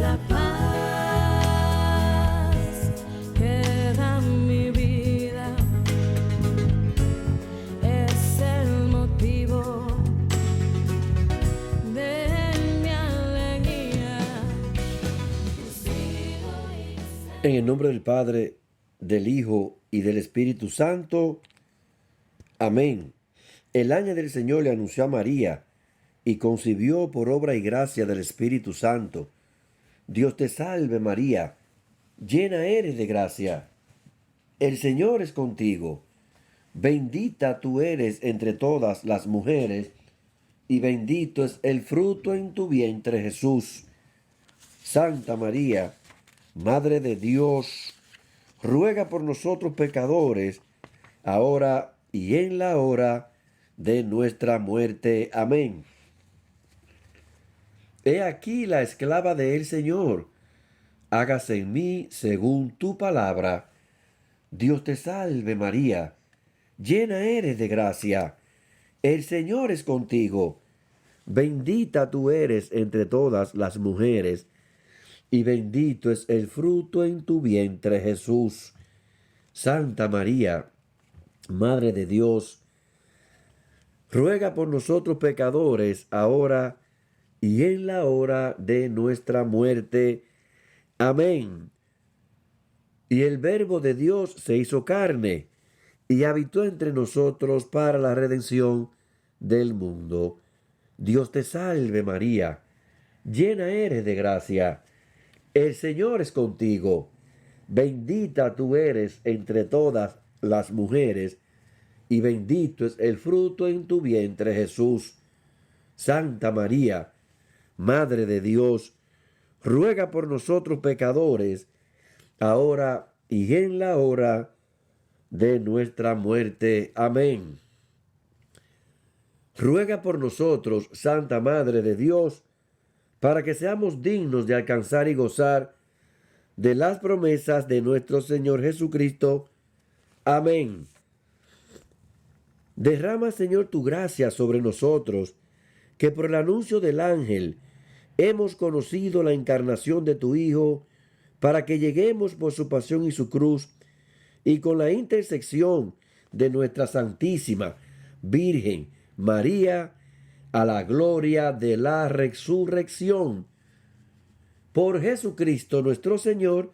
la paz que da mi vida es el motivo de mi alegría. En el nombre del Padre, del Hijo y del Espíritu Santo. Amén. El ángel del Señor le anunció a María y concibió por obra y gracia del Espíritu Santo. Dios te salve María, llena eres de gracia. El Señor es contigo. Bendita tú eres entre todas las mujeres, y bendito es el fruto en tu vientre Jesús. Santa María, Madre de Dios, ruega por nosotros pecadores, ahora y en la hora de nuestra muerte. Amén. He aquí la esclava del Señor, hágase en mí según tu palabra. Dios te salve María, llena eres de gracia, el Señor es contigo. Bendita tú eres entre todas las mujeres, y bendito es el fruto en tu vientre Jesús. Santa María, Madre de Dios, ruega por nosotros pecadores, ahora y en la hora de nuestra muerte. Amén. Y el Verbo de Dios se hizo carne y habitó entre nosotros para la redención del mundo. Dios te salve María, llena eres de gracia, el Señor es contigo. Bendita tú eres entre todas las mujeres, y bendito es el fruto en tu vientre Jesús. Santa María, Madre de Dios, ruega por nosotros pecadores, ahora y en la hora de nuestra muerte. Amén. Ruega por nosotros, Santa Madre de Dios, para que seamos dignos de alcanzar y gozar de las promesas de nuestro Señor Jesucristo. Amén. Derrama, Señor, tu gracia sobre nosotros, que por el anuncio del ángel hemos conocido la encarnación de tu Hijo, para que lleguemos por su pasión y su cruz, y con la intersección de nuestra Santísima Virgen María, a la gloria de la resurrección. Por Jesucristo nuestro Señor.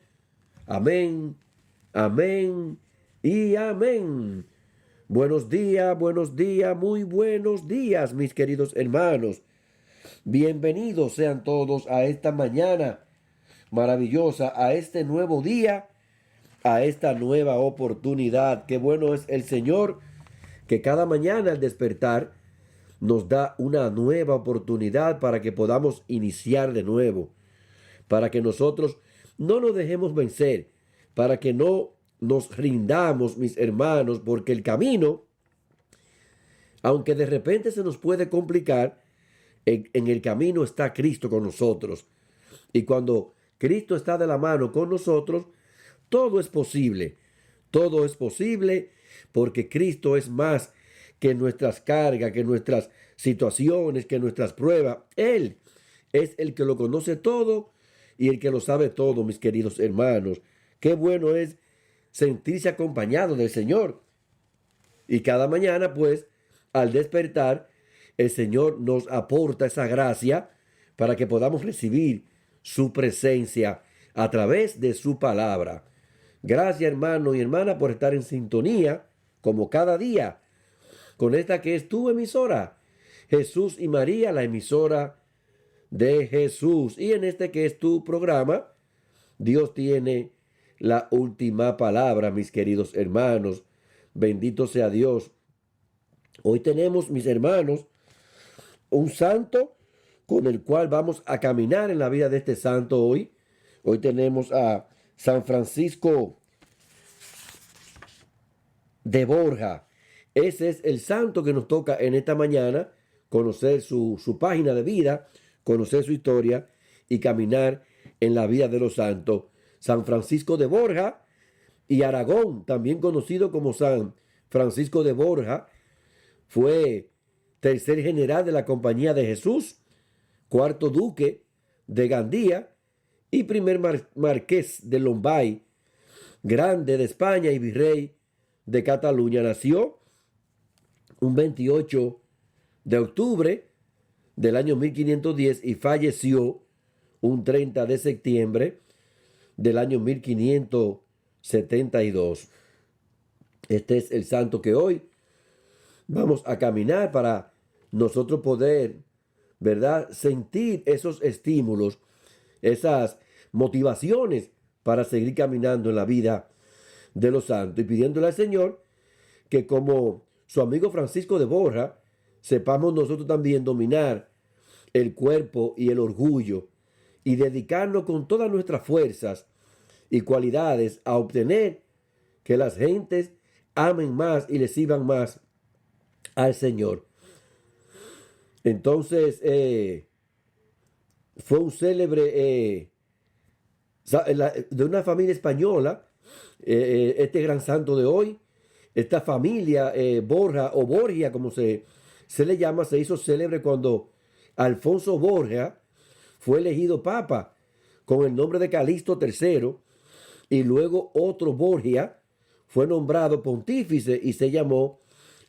Amén, amén y amén. Buenos días, muy buenos días, mis queridos hermanos. Bienvenidos sean todos a esta mañana maravillosa, a este nuevo día, a esta nueva oportunidad. Qué bueno es el Señor, que cada mañana al despertar nos da una nueva oportunidad para que podamos iniciar de nuevo, para que nosotros no nos dejemos vencer, para que no nos rindamos, mis hermanos, porque el camino, aunque de repente se nos puede complicar, en el camino está Cristo con nosotros. Y cuando Cristo está de la mano con nosotros, todo es posible. Todo es posible porque Cristo es más que nuestras cargas, que nuestras situaciones, que nuestras pruebas. Él es el que lo conoce todo y el que lo sabe todo, mis queridos hermanos. Qué bueno es sentirse acompañado del Señor. Y cada mañana, pues, al despertar, el Señor nos aporta esa gracia para que podamos recibir su presencia a través de su palabra. Gracias, hermano y hermana, por estar en sintonía, como cada día, con esta que es tu emisora, Jesús y María, la emisora de Jesús. Y en este que es tu programa, Dios tiene la última palabra, mis queridos hermanos. Bendito sea Dios. Hoy tenemos, mis hermanos, un santo con el cual vamos a caminar en la vida de este santo hoy. Hoy tenemos a San Francisco de Borja. Ese es el santo que nos toca en esta mañana, conocer su página de vida, conocer su historia y caminar en la vida de los santos. San Francisco de Borja y Aragón, también conocido como San Francisco de Borja, fue tercer general de la Compañía de Jesús, cuarto duque de Gandía y primer marqués de Lombay, grande de España y virrey de Cataluña. Nació un 28 de octubre del año 1510 y falleció un 30 de septiembre del año 1572. Este es el santo que hoy vamos a caminar para nosotros poder, ¿verdad?, sentir esos estímulos, esas motivaciones para seguir caminando en la vida de los santos y pidiéndole al Señor que, como su amigo Francisco de Borja, sepamos nosotros también dominar el cuerpo y el orgullo y dedicarnos con todas nuestras fuerzas y cualidades a obtener que las gentes amen más y le sirvan más al Señor. Entonces, fue un célebre de una familia española, este gran santo de hoy. Esta familia Borja o Borgia, como se le llama, se hizo célebre cuando Alfonso Borgia fue elegido papa con el nombre de Calixto III, y luego otro Borgia fue nombrado pontífice y se llamó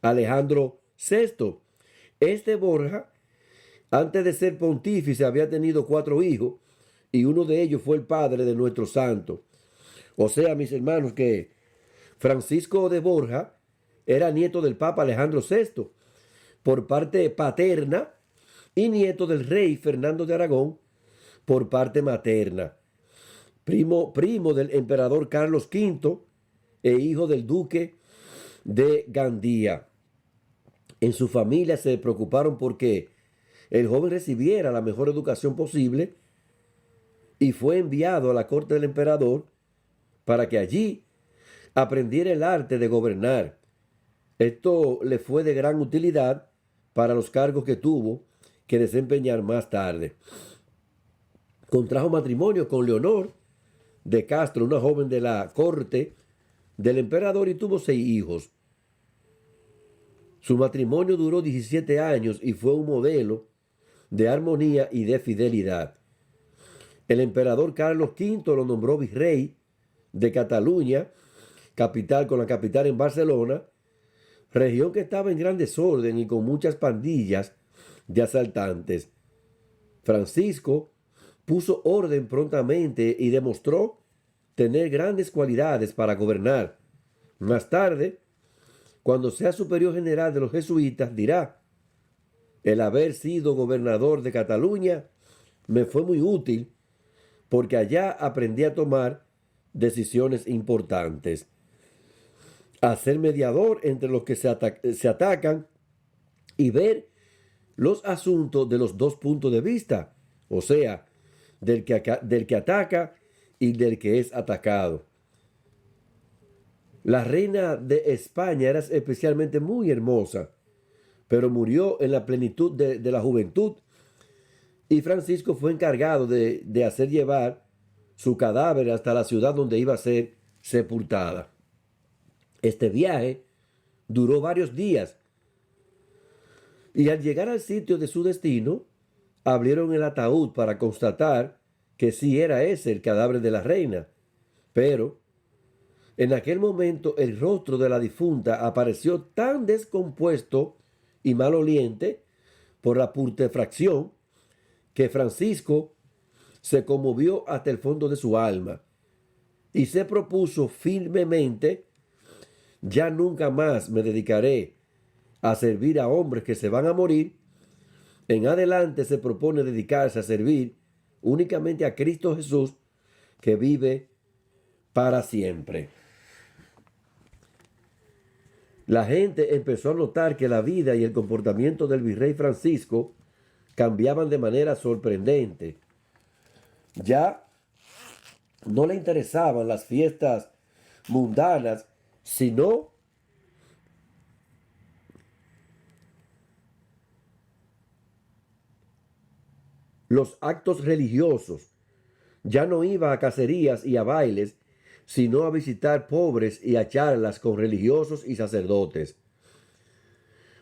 Alejandro VI. Este Borja, antes de ser pontífice, había tenido 4 hijos y uno de ellos fue el padre de nuestro santo. O sea, mis hermanos, que Francisco de Borja era nieto del Papa Alejandro VI por parte paterna y nieto del rey Fernando de Aragón por parte materna. Primo del emperador Carlos V e hijo del duque de Gandía. En su familia se preocuparon porque el joven recibiera la mejor educación posible y fue enviado a la corte del emperador para que allí aprendiera el arte de gobernar. Esto le fue de gran utilidad para los cargos que tuvo que desempeñar más tarde. Contrajo matrimonio con Leonor de Castro, una joven de la corte del emperador, y tuvo 6 hijos. Su matrimonio duró 17 años y fue un modelo de armonía y de fidelidad. El emperador Carlos V lo nombró virrey de Cataluña, con la capital en Barcelona, región que estaba en gran desorden y con muchas pandillas de asaltantes. Francisco puso orden prontamente y demostró tener grandes cualidades para gobernar. Más tarde, cuando sea superior general de los jesuitas, dirá: el haber sido gobernador de Cataluña me fue muy útil porque allá aprendí a tomar decisiones importantes, a ser mediador entre los que se atacan y ver los asuntos de los 2 puntos de vista, o sea, del que ataca y del que es atacado. La reina de España era especialmente muy hermosa, pero murió en la plenitud de la juventud, y Francisco fue encargado de hacer llevar su cadáver hasta la ciudad donde iba a ser sepultada. Este viaje duró varios días, y al llegar al sitio de su destino, abrieron el ataúd para constatar que sí era ese el cadáver de la reina. Pero en aquel momento el rostro de la difunta apareció tan descompuesto y maloliente por la putrefacción que Francisco se conmovió hasta el fondo de su alma y se propuso firmemente: ya nunca más me dedicaré a servir a hombres que se van a morir. En adelante se propone dedicarse a servir únicamente a Cristo Jesús, que vive para siempre. La gente empezó a notar que la vida y el comportamiento del virrey Francisco cambiaban de manera sorprendente. Ya no le interesaban las fiestas mundanas, sino los actos religiosos. Ya no iba a cacerías y a bailes, sino a visitar pobres y a charlas con religiosos y sacerdotes.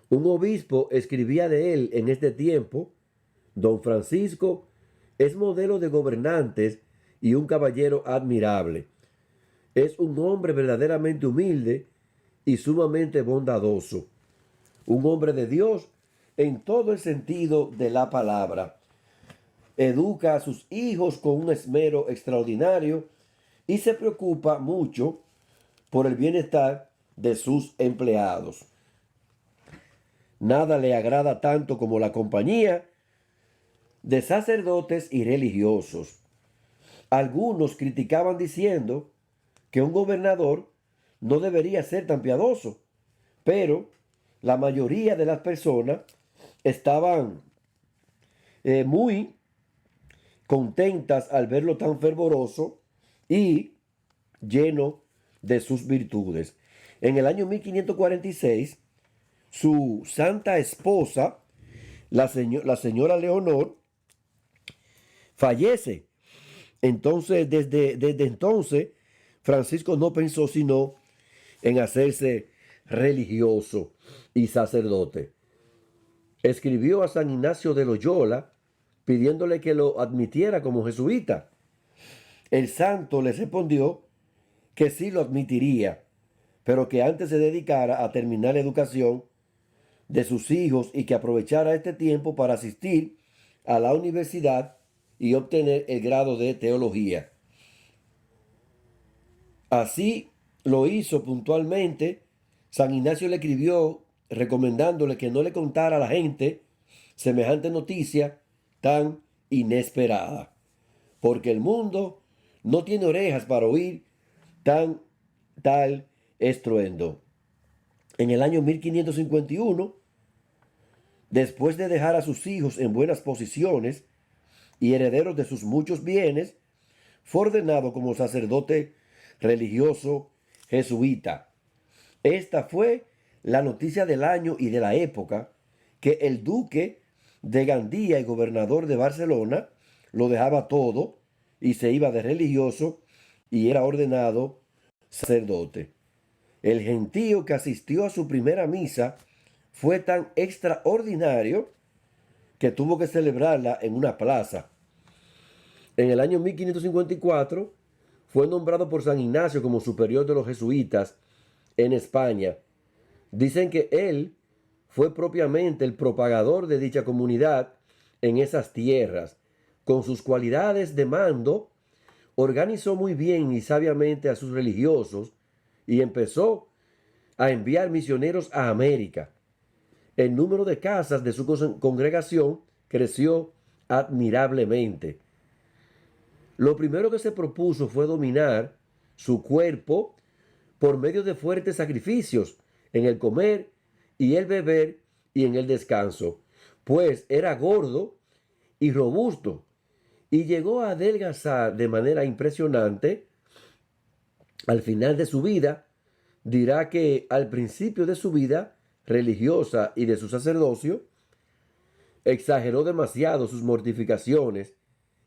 Un obispo escribía de él en este tiempo: don Francisco es modelo de gobernantes y un caballero admirable. Es un hombre verdaderamente humilde y sumamente bondadoso. Un hombre de Dios en todo el sentido de la palabra. Educa a sus hijos con un esmero extraordinario y se preocupa mucho por el bienestar de sus empleados. Nada le agrada tanto como la compañía de sacerdotes y religiosos. Algunos criticaban diciendo que un gobernador no debería ser tan piadoso, pero la mayoría de las personas estaban muy contentas al verlo tan fervoroso y lleno de sus virtudes. En el año 1546, su santa esposa, la señora Leonor, fallece. Entonces, desde entonces, Francisco no pensó sino en hacerse religioso y sacerdote. Escribió a San Ignacio de Loyola pidiéndole que lo admitiera como jesuita. El santo le respondió que sí lo admitiría, pero que antes se dedicara a terminar la educación de sus hijos y que aprovechara este tiempo para asistir a la universidad y obtener el grado de teología. Así lo hizo puntualmente. San Ignacio le escribió recomendándole que no le contara a la gente semejante noticia tan inesperada, porque el mundo no tiene orejas para oír tal estruendo. En el año 1551, después de dejar a sus hijos en buenas posiciones y herederos de sus muchos bienes, fue ordenado como sacerdote religioso jesuita. Esta fue la noticia del año y de la época, que el duque de Gandía y gobernador de Barcelona lo dejaba todo y se iba de religioso y era ordenado sacerdote. El gentío que asistió a su primera misa fue tan extraordinario que tuvo que celebrarla en una plaza. En el año 1554 fue nombrado por San Ignacio como superior de los jesuitas en España. Dicen que él fue propiamente el propagador de dicha comunidad en esas tierras. Con sus cualidades de mando, organizó muy bien y sabiamente a sus religiosos y empezó a enviar misioneros a América. El número de casas de su congregación creció admirablemente. Lo primero que se propuso fue dominar su cuerpo por medio de fuertes sacrificios en el comer y el beber y en el descanso, pues era gordo y robusto y llegó a adelgazar de manera impresionante. Al final de su vida, dirá que al principio de su vida religiosa y de su sacerdocio, exageró demasiado sus mortificaciones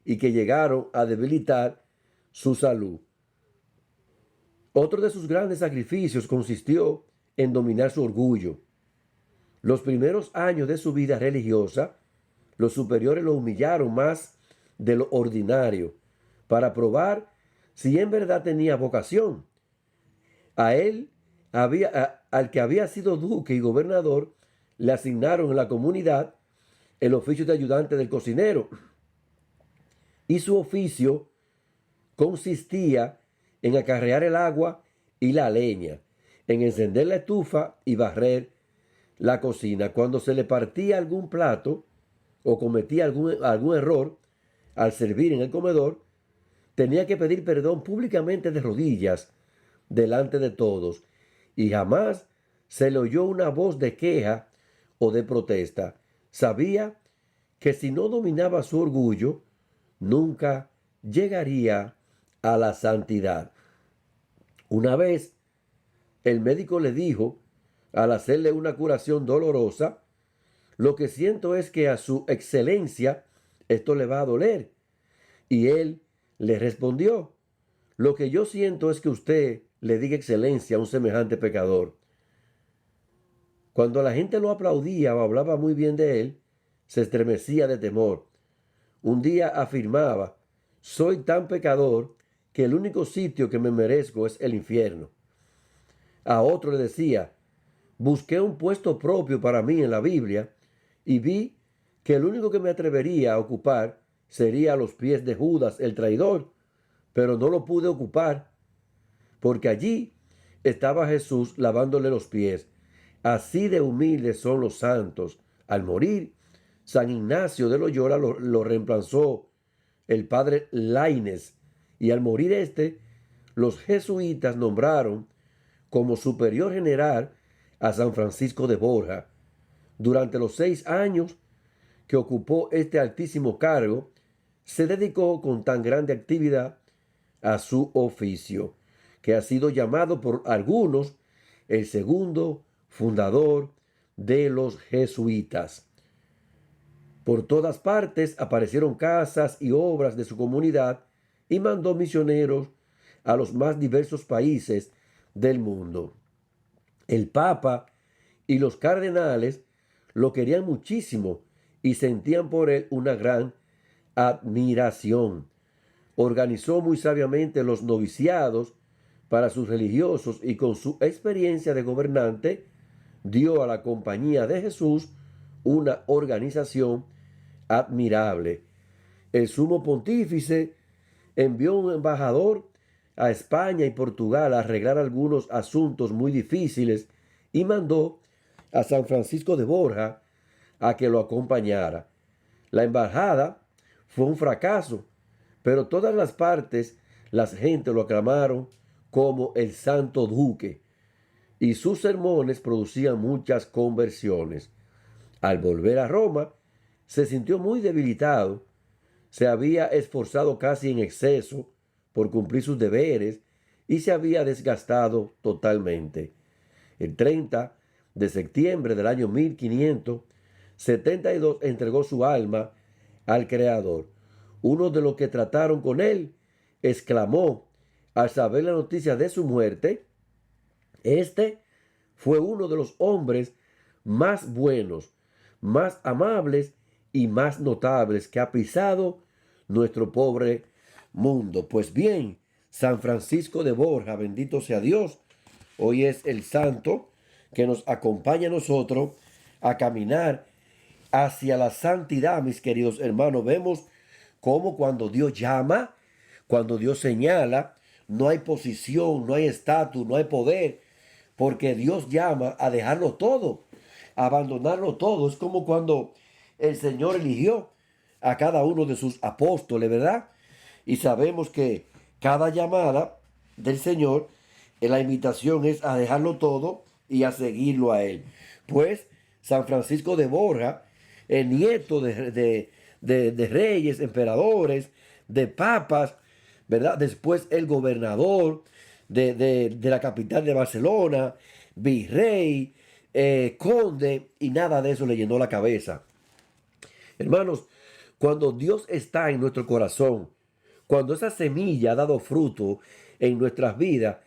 y que llegaron a debilitar su salud. Otro de sus grandes sacrificios consistió en dominar su orgullo. Los primeros años de su vida religiosa, los superiores lo humillaron más de lo ordinario para probar si en verdad tenía vocación. A él, al que había sido duque y gobernador, le asignaron en la comunidad el oficio de ayudante del cocinero. Y su oficio consistía en acarrear el agua y la leña, en encender la estufa y barrer la cocina. Cuando se le partía algún plato o cometía algún error al servir en el comedor, tenía que pedir perdón públicamente de rodillas delante de todos, y jamás se le oyó una voz de queja o de protesta. Sabía que si no dominaba su orgullo, nunca llegaría a la santidad. Una vez, el médico le dijo, al hacerle una curación dolorosa: lo que siento es que a su excelencia esto le va a doler. Y él le respondió: lo que yo siento es que usted le diga excelencia a un semejante pecador. Cuando la gente lo aplaudía o hablaba muy bien de él, se estremecía de temor. Un día afirmaba: soy tan pecador que el único sitio que me merezco es el infierno. A otro le decía, busqué un puesto propio para mí en la Biblia y vi que el único que me atrevería a ocupar sería a los pies de Judas, el traidor, pero no lo pude ocupar porque allí estaba Jesús lavándole los pies. Así de humildes son los santos. Al morir, San Ignacio de Loyola lo reemplazó el padre Laínez, y al morir este, los jesuitas nombraron como superior general a San Francisco de Borja. Durante los 6 años que ocupó este altísimo cargo, se dedicó con tan grande actividad a su oficio, que ha sido llamado por algunos el segundo fundador de los jesuitas. Por todas partes aparecieron casas y obras de su comunidad y mandó misioneros a los más diversos países del mundo. El Papa y los cardenales lo querían muchísimo y sentían por él una gran admiración. Organizó muy sabiamente los noviciados para sus religiosos y con su experiencia de gobernante dio a la Compañía de Jesús una organización admirable. El sumo pontífice envió un embajador a España y Portugal a arreglar algunos asuntos muy difíciles y mandó a San Francisco de Borja a que lo acompañara. La embajada fue un fracaso, pero todas las partes, las gentes lo aclamaron como el Santo Duque, y sus sermones producían muchas conversiones. Al volver a Roma, se sintió muy debilitado, se había esforzado casi en exceso por cumplir sus deberes y se había desgastado totalmente. El 30 de septiembre del año 1572 entregó su alma al Creador. Uno de los que trataron con él exclamó al saber la noticia de su muerte: este fue uno de los hombres más buenos, más amables y más notables que ha pisado nuestro pobre mundo. Pues bien, San Francisco de Borja, bendito sea Dios, hoy es el santo que nos acompaña a nosotros a caminar hacia la santidad, mis queridos hermanos. Vemos cómo cuando Dios llama, cuando Dios señala, no hay posición, no hay estatus, no hay poder, porque Dios llama a dejarlo todo, a abandonarlo todo. Es como cuando el Señor eligió a cada uno de sus apóstoles, ¿verdad? Y sabemos que cada llamada del Señor, la invitación es a dejarlo todo y a seguirlo a Él. Pues San Francisco de Borja, el nieto de reyes, emperadores, de papas, ¿verdad? Después el gobernador de la capital de Barcelona, virrey, conde, y nada de eso le llenó la cabeza. Hermanos, cuando Dios está en nuestro corazón, cuando esa semilla ha dado fruto en nuestras vidas,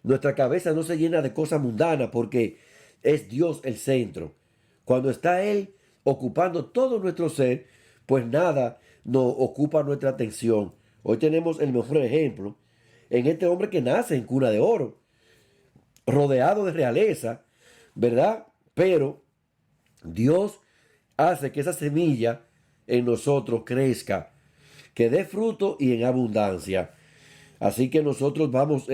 nuestra cabeza no se llena de cosas mundanas porque es Dios el centro. Cuando está Él ocupando todo nuestro ser, pues nada nos ocupa nuestra atención. Hoy tenemos el mejor ejemplo en este hombre que nace en cuna de oro, rodeado de realeza, ¿verdad? Pero Dios hace que esa semilla en nosotros crezca, que dé fruto y en abundancia. Así que nosotros vamos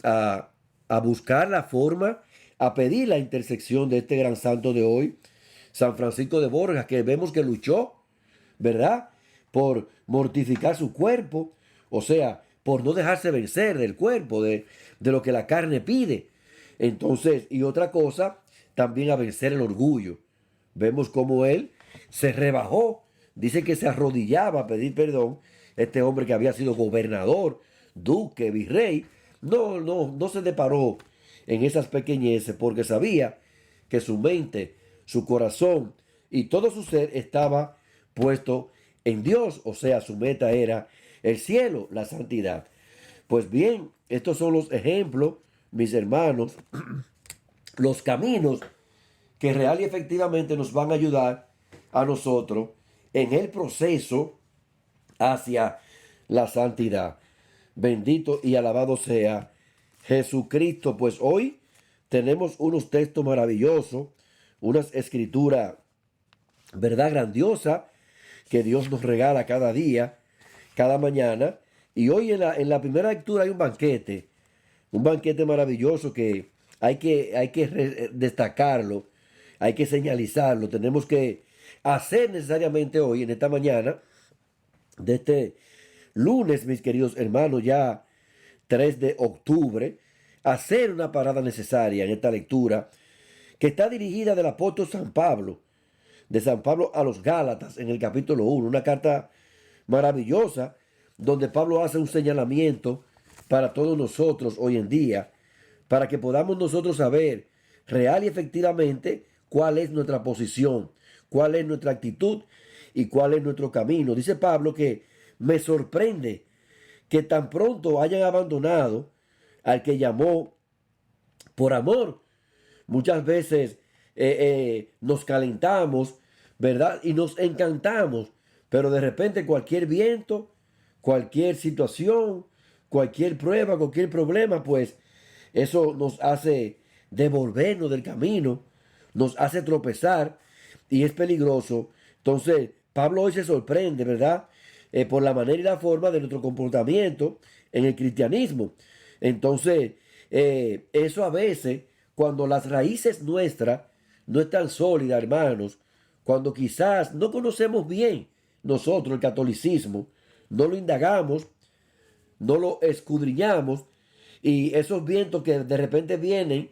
a buscar la forma, a pedir la intersección de este gran santo de hoy, San Francisco de Borja, que vemos que luchó, ¿verdad? Por mortificar su cuerpo, o sea, por no dejarse vencer del cuerpo, de lo que la carne pide. Entonces, y otra cosa, también a vencer el orgullo. Vemos cómo él se rebajó, dice que se arrodillaba a pedir perdón. Este hombre que había sido gobernador, duque, virrey, no se deparó en esas pequeñeces porque sabía que su mente, su corazón y todo su ser estaba puesto en Dios, o sea, su meta era el cielo, la santidad. Pues bien, estos son los ejemplos, mis hermanos, los caminos que real y efectivamente nos van a ayudar a nosotros en el proceso hacia la santidad. Bendito y alabado sea Jesucristo. Pues hoy tenemos unos textos maravillosos, unas escrituras, verdad, grandiosa, que Dios nos regala cada día, cada mañana. Y hoy en la primera lectura hay un banquete maravilloso que hay que destacarlo, hay que señalizarlo. Tenemos que hacer necesariamente hoy, en esta mañana, de este lunes, mis queridos hermanos, ya 3 de octubre, hacer una parada necesaria en esta lectura que está dirigida del apóstol San Pablo, de San Pablo a los Gálatas en el capítulo 1, una carta maravillosa donde Pablo hace un señalamiento para todos nosotros hoy en día, para que podamos nosotros saber real y efectivamente cuál es nuestra posición, cuál es nuestra actitud y cuál es nuestro camino. Dice Pablo que me sorprende que tan pronto hayan abandonado al que llamó por amor. Muchas veces nos calentamos, ¿verdad? Y nos encantamos, pero de repente cualquier viento, cualquier situación, cualquier prueba, cualquier problema, pues eso nos hace devolvernos del camino, nos hace tropezar y es peligroso. Entonces, Pablo hoy se sorprende, ¿verdad? Por la manera y la forma de nuestro comportamiento en el cristianismo. Entonces, eso a veces, cuando las raíces nuestras no están sólidas, hermanos, cuando quizás no conocemos bien nosotros el catolicismo, no lo indagamos, no lo escudriñamos, y esos vientos que de repente vienen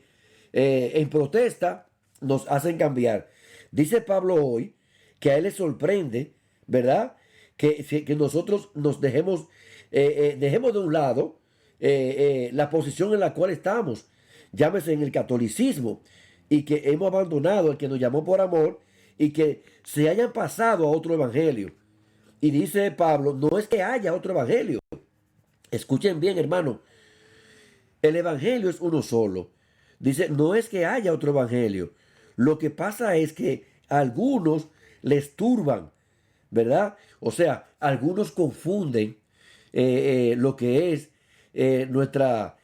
en protesta nos hacen cambiar. Dice Pablo hoy que a él le sorprende, ¿verdad? Que nosotros nos dejemos de un lado la posición en la cual estamos, llámese en el catolicismo, y que hemos abandonado al que nos llamó por amor y que se hayan pasado a otro evangelio. Y dice Pablo, no es que haya otro evangelio. Escuchen bien, hermano, el evangelio es uno solo. Dice, no es que haya otro evangelio. Lo que pasa es que a algunos les turban, ¿verdad? O sea, algunos confunden lo que es nuestra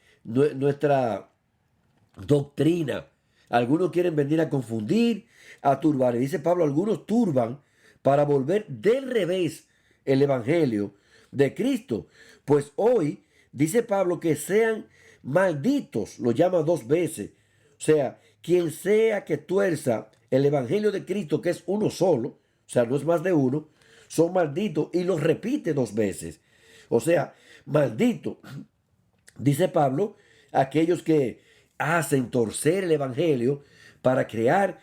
doctrina. Algunos quieren venir a confundir, a turbar. Y dice Pablo, algunos turban para volver del revés el evangelio de Cristo. Pues hoy dice Pablo que sean malditos, lo llama 2 veces. O sea, quien sea que tuerza el evangelio de Cristo, que es uno solo, o sea, no es más de uno, son malditos, y lo repite 2 veces. O sea, maldito, dice Pablo, aquellos que hacen torcer el evangelio para crear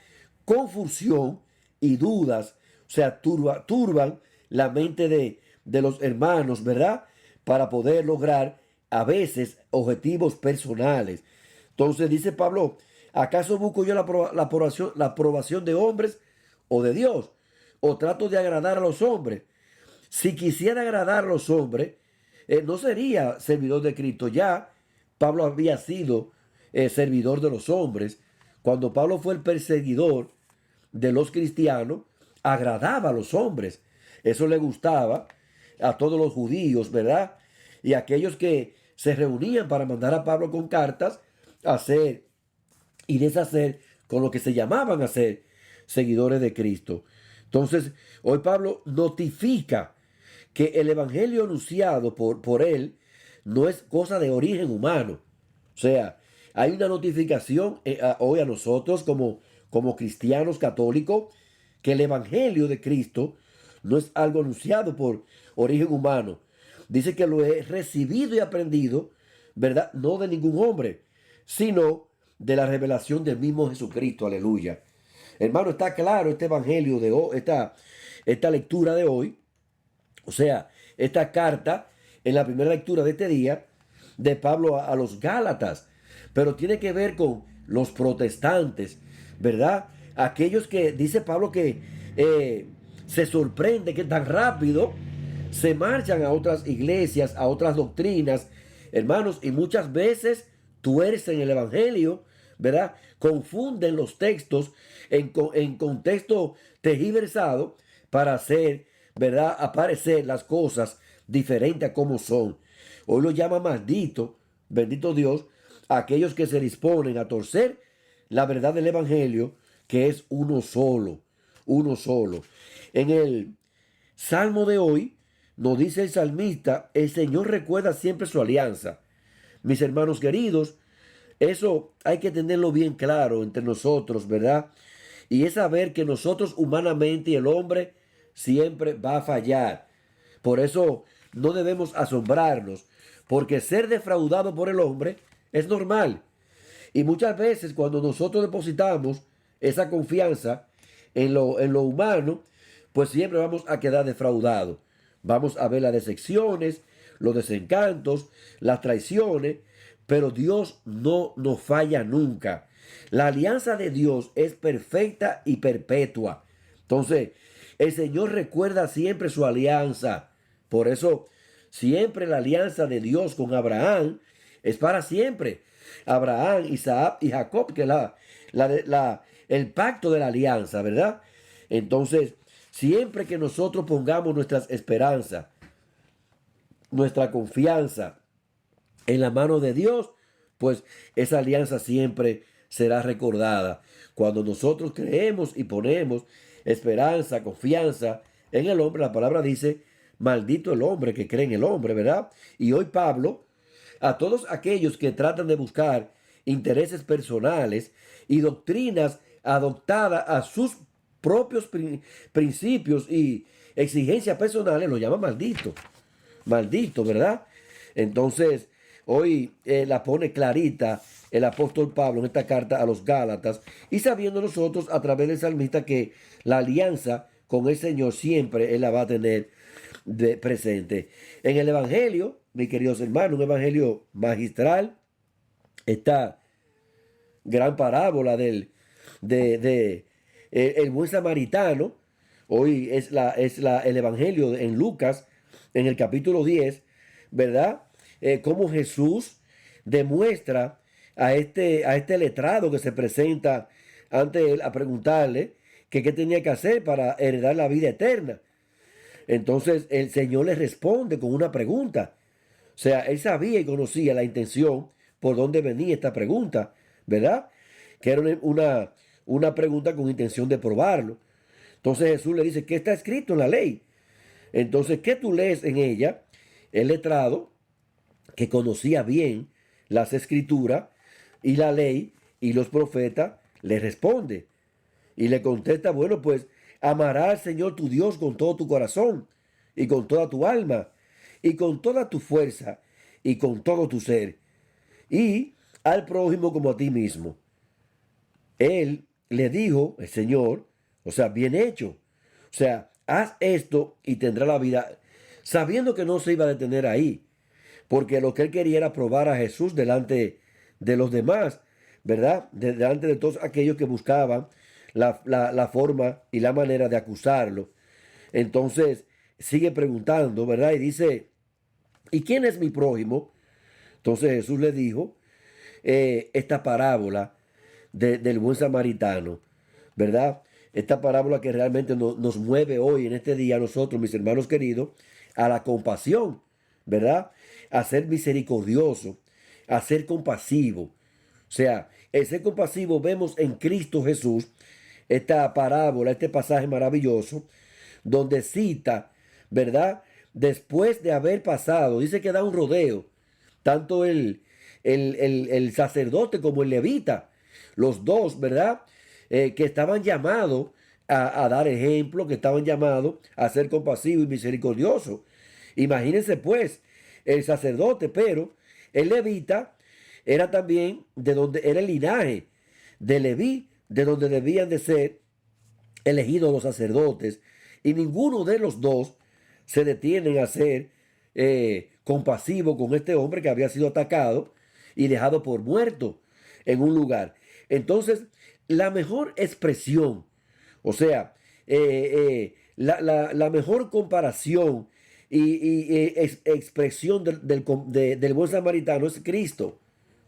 confusión y dudas, o sea, turban la mente de los hermanos, ¿verdad? Para poder lograr a veces objetivos personales. Entonces dice Pablo, ¿acaso busco yo la aprobación de hombres o de Dios? ¿O trato de agradar a los hombres? Si quisiera agradar a los hombres, no sería servidor de Cristo. Ya Pablo había sido servidor de los hombres. Cuando Pablo fue el perseguidor de los cristianos, agradaba a los hombres. Eso le gustaba a todos los judíos, ¿verdad? Y aquellos que se reunían para mandar a Pablo con cartas, hacer y deshacer con lo que se llamaban a ser seguidores de Cristo. Entonces, hoy Pablo notifica que el evangelio anunciado por él no es cosa de origen humano. O sea, hay una notificación hoy a nosotros como cristianos católicos, que el evangelio de Cristo no es algo anunciado por origen humano. Dice que lo he recibido y aprendido, ¿verdad? No de ningún hombre, sino de la revelación del mismo Jesucristo. Aleluya. Hermano, está claro este evangelio de hoy, esta lectura de hoy, o sea, esta carta en la primera lectura de este día de Pablo a los Gálatas, pero tiene que ver con los protestantes, ¿verdad? Aquellos que dice Pablo que se sorprende que tan rápido se marchan a otras iglesias, a otras doctrinas, hermanos, y muchas veces tuercen el evangelio, ¿verdad? Confunden los textos en contexto tergiversado para hacer, ¿verdad?, aparecer las cosas diferentes a como son. Hoy lo llama maldito, bendito Dios, a aquellos que se disponen a torcer la verdad del Evangelio, que es uno solo, uno solo. En el Salmo de hoy nos dice el salmista: el Señor recuerda siempre su alianza. Mis hermanos queridos, eso hay que tenerlo bien claro entre nosotros, ¿verdad? Y es saber que nosotros humanamente y el hombre siempre va a fallar. Por eso no debemos asombrarnos, porque ser defraudado por el hombre es normal. Y muchas veces cuando nosotros depositamos esa confianza en lo humano, pues siempre vamos a quedar defraudados. Vamos a ver las decepciones, los desencantos, las traiciones, pero Dios no nos falla nunca. La alianza de Dios es perfecta y perpetua. Entonces, el Señor recuerda siempre su alianza. Por eso, siempre la alianza de Dios con Abraham es para siempre. Abraham, Isaac y Jacob, que es el pacto de la alianza, ¿verdad? Entonces, siempre que nosotros pongamos nuestras esperanzas, nuestra confianza en la mano de Dios, pues esa alianza siempre será recordada. Cuando nosotros creemos y ponemos esperanza, confianza en el hombre, la palabra dice: maldito el hombre que cree en el hombre, ¿verdad? Y hoy Pablo, a todos aquellos que tratan de buscar intereses personales y doctrinas adoptadas a sus propios principios y exigencias personales, lo llama maldito. Maldito, ¿verdad? Entonces, hoy la pone clarita el apóstol Pablo en esta carta a los Gálatas, y sabiendo nosotros a través del salmista que la alianza con el Señor siempre Él la va a tener de presente. En el Evangelio, mis queridos hermanos, un evangelio magistral, esta gran parábola el buen samaritano. Hoy es el evangelio en Lucas, en el capítulo 10, ¿verdad? Cómo Jesús demuestra a este letrado que se presenta ante él a preguntarle que qué tenía que hacer para heredar la vida eterna. Entonces el Señor le responde con una pregunta. O sea, él sabía y conocía la intención por donde venía esta pregunta, ¿verdad? Que era una pregunta con intención de probarlo. Entonces Jesús le dice: ¿qué está escrito en la ley? Entonces, ¿qué tú lees en ella? El letrado, que conocía bien las escrituras y la ley y los profetas, le responde y le contesta: bueno, pues amarás al Señor tu Dios con todo tu corazón y con toda tu alma y con toda tu fuerza y con todo tu ser, y al prójimo como a ti mismo. Él le dijo, el Señor, o sea, bien hecho. O sea, haz esto y tendrá la vida, sabiendo que no se iba a detener ahí, porque lo que él quería era probar a Jesús delante de los demás, ¿verdad? Delante de todos aquellos que buscaban la forma y la manera de acusarlo. Entonces sigue preguntando, ¿verdad? Y dice: ¿y quién es mi prójimo? Entonces Jesús le dijo esta parábola del buen samaritano, ¿verdad? Esta parábola que realmente nos mueve hoy, en este día, a nosotros, mis hermanos queridos, a la compasión, ¿verdad? A ser misericordioso, a ser compasivo. O sea, el ser compasivo vemos en Cristo Jesús esta parábola, este pasaje maravilloso, donde cita, ¿verdad? Después de haber pasado, dice que da un rodeo, tanto el sacerdote como el levita, los dos, ¿verdad? Que estaban llamados a dar ejemplo, que estaban llamados a ser compasivos y misericordiosos. Imagínense pues, el sacerdote, pero el levita era también de donde era el linaje de Leví, de donde debían de ser elegidos los sacerdotes, y ninguno de los dos se detienen a ser compasivo con este hombre que había sido atacado y dejado por muerto en un lugar. Entonces, la mejor expresión, o sea, la mejor comparación y expresión del buen samaritano es Cristo.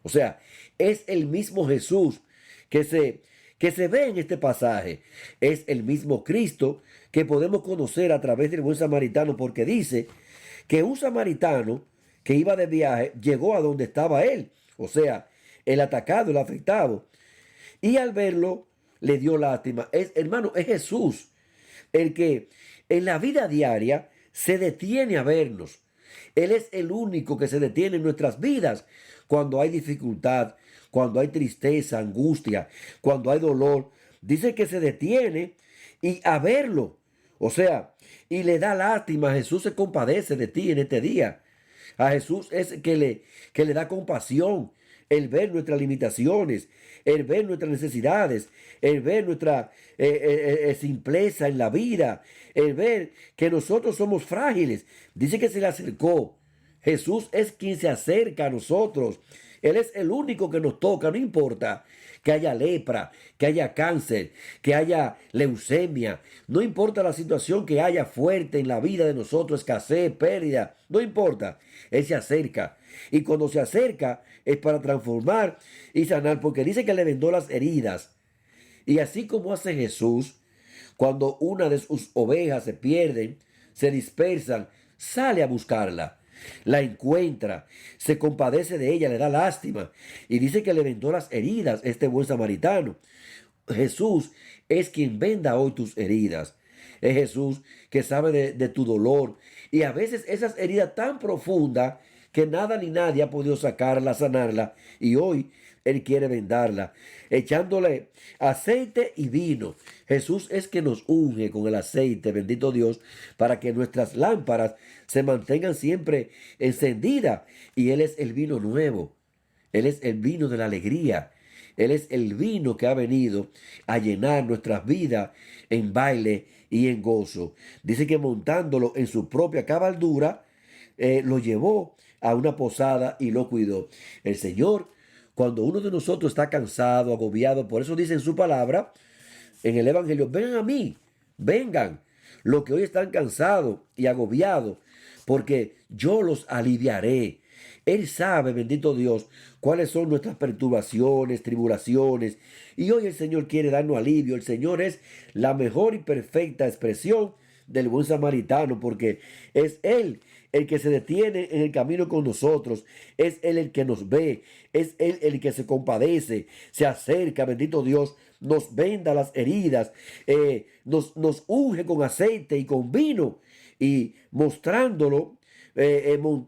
O sea, es el mismo Jesús que se ve en este pasaje es el mismo Cristo que podemos conocer a través del buen samaritano, porque dice que un samaritano que iba de viaje llegó a donde estaba él, o sea, el atacado, el afectado, y al verlo le dio lástima. Hermano, es Jesús el que en la vida diaria se detiene a vernos. Él es el único que se detiene en nuestras vidas cuando hay dificultad, cuando hay tristeza, angustia, cuando hay dolor. Dice que se detiene y a verlo. O sea, y le da lástima. Jesús se compadece de ti en este día. A Jesús es que le da compasión, el ver nuestras limitaciones, el ver nuestras necesidades, el ver nuestra simpleza en la vida, el ver que nosotros somos frágiles. Dice que se le acercó. Jesús es quien se acerca a nosotros. Él es el único que nos toca, no importa que haya lepra, que haya cáncer, que haya leucemia, no importa la situación que haya fuerte en la vida de nosotros, escasez, pérdida, no importa, Él se acerca. Y cuando se acerca es para transformar y sanar, porque dice que le vendó las heridas. Y así como hace Jesús, cuando una de sus ovejas se pierden, se dispersan, sale a buscarla, la encuentra, se compadece de ella, le da lástima y dice que le vendó las heridas este buen samaritano. Jesús es quien venda hoy tus heridas. Es Jesús que sabe de tu dolor, y a veces esas heridas tan profundas que nada ni nadie ha podido sacarla, sanarla, y hoy Él quiere vendarla, echándole aceite y vino. Jesús es que nos unge con el aceite, bendito Dios, para que nuestras lámparas se mantengan siempre encendidas. Y Él es el vino nuevo. Él es el vino de la alegría. Él es el vino que ha venido a llenar nuestras vidas en baile y en gozo. Dice que montándolo en su propia cabaldura, lo llevó a una posada y lo cuidó. El Señor, cuando uno de nosotros está cansado, agobiado, por eso dice en su palabra, en el Evangelio, vengan a mí, vengan, los que hoy están cansados y agobiados, porque yo los aliviaré. Él sabe, bendito Dios, cuáles son nuestras perturbaciones, tribulaciones. Y hoy el Señor quiere darnos alivio. El Señor es la mejor y perfecta expresión del buen samaritano, porque es Él el que se detiene en el camino con nosotros. Es Él el que nos ve. Es Él el que se compadece, se acerca, bendito Dios, nos venda las heridas, nos unge con aceite y con vino, y mostrándolo,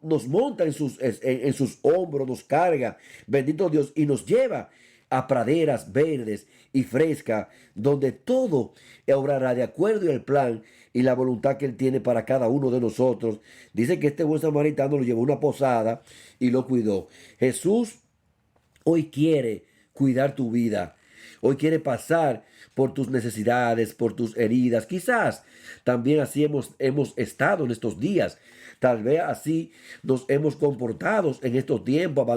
nos monta en sus hombros, nos carga, bendito Dios, y nos lleva a praderas verdes y frescas, donde todo obrará de acuerdo al plan y la voluntad que Él tiene para cada uno de nosotros. Dice que este buen samaritano lo llevó a una posada y lo cuidó. Jesús hoy quiere cuidar tu vida. Hoy quiere pasar por tus necesidades, por tus heridas. Quizás también así hemos estado en estos días. Tal vez así nos hemos comportado en estos tiempos,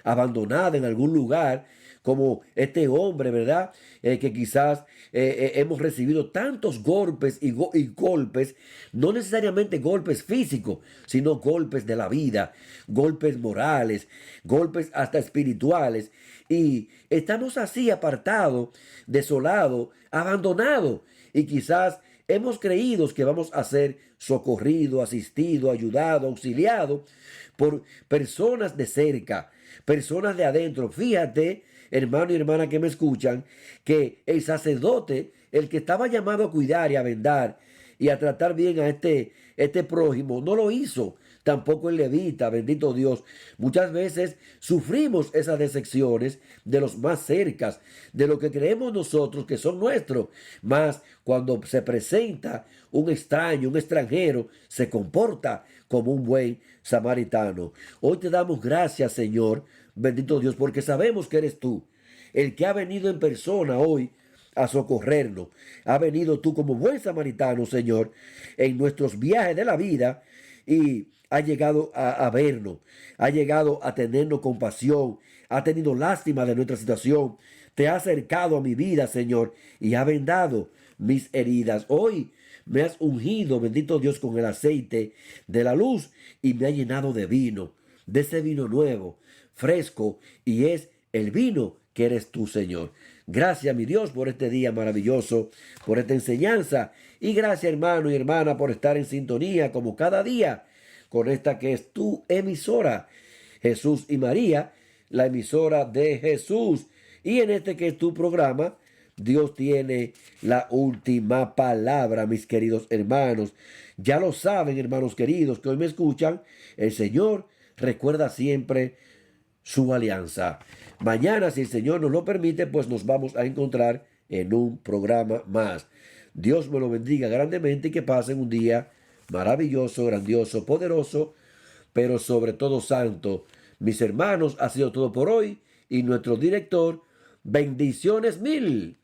abandonada en algún lugar, como este hombre, ¿verdad? Que quizás hemos recibido tantos golpes y golpes, no necesariamente golpes físicos, sino golpes de la vida, golpes morales, golpes hasta espirituales. Y estamos así apartados, desolados, abandonados. Y quizás hemos creído que vamos a ser socorridos, asistidos, ayudados, auxiliados por personas de cerca, personas de adentro. Fíjate, hermano y hermana que me escuchan, que el sacerdote, el que estaba llamado a cuidar y a vendar y a tratar bien a este prójimo, no lo hizo. Tampoco el levita, bendito Dios. Muchas veces sufrimos esas decepciones de los más cercas, de lo que creemos nosotros que son nuestros. Mas cuando se presenta un extraño, un extranjero, se comporta como un buen samaritano. Hoy te damos gracias, Señor, bendito Dios, porque sabemos que eres tú, el que ha venido en persona hoy a socorrernos. Ha venido tú como buen samaritano, Señor, en nuestros viajes de la vida, y ha llegado a vernos, ha llegado a tenernos compasión, ha tenido lástima de nuestra situación, te ha acercado a mi vida, Señor, y ha vendado mis heridas. Hoy me has ungido, bendito Dios, con el aceite de la luz, y me ha llenado de vino, de ese vino nuevo, fresco, y es el vino que eres tú, Señor. Gracias, mi Dios, por este día maravilloso, por esta enseñanza. Y gracias, hermano y hermana, por estar en sintonía como cada día con esta que es tu emisora, Jesús y María, la emisora de Jesús. Y en este que es tu programa, Dios tiene la última palabra, mis queridos hermanos. Ya lo saben, hermanos queridos, que hoy me escuchan. El Señor recuerda siempre su alianza. Mañana, si el Señor nos lo permite, pues nos vamos a encontrar en un programa más. Dios me lo bendiga grandemente y que pasen un día maravilloso, grandioso, poderoso, pero sobre todo santo. Mis hermanos, ha sido todo por hoy y nuestro director, bendiciones mil.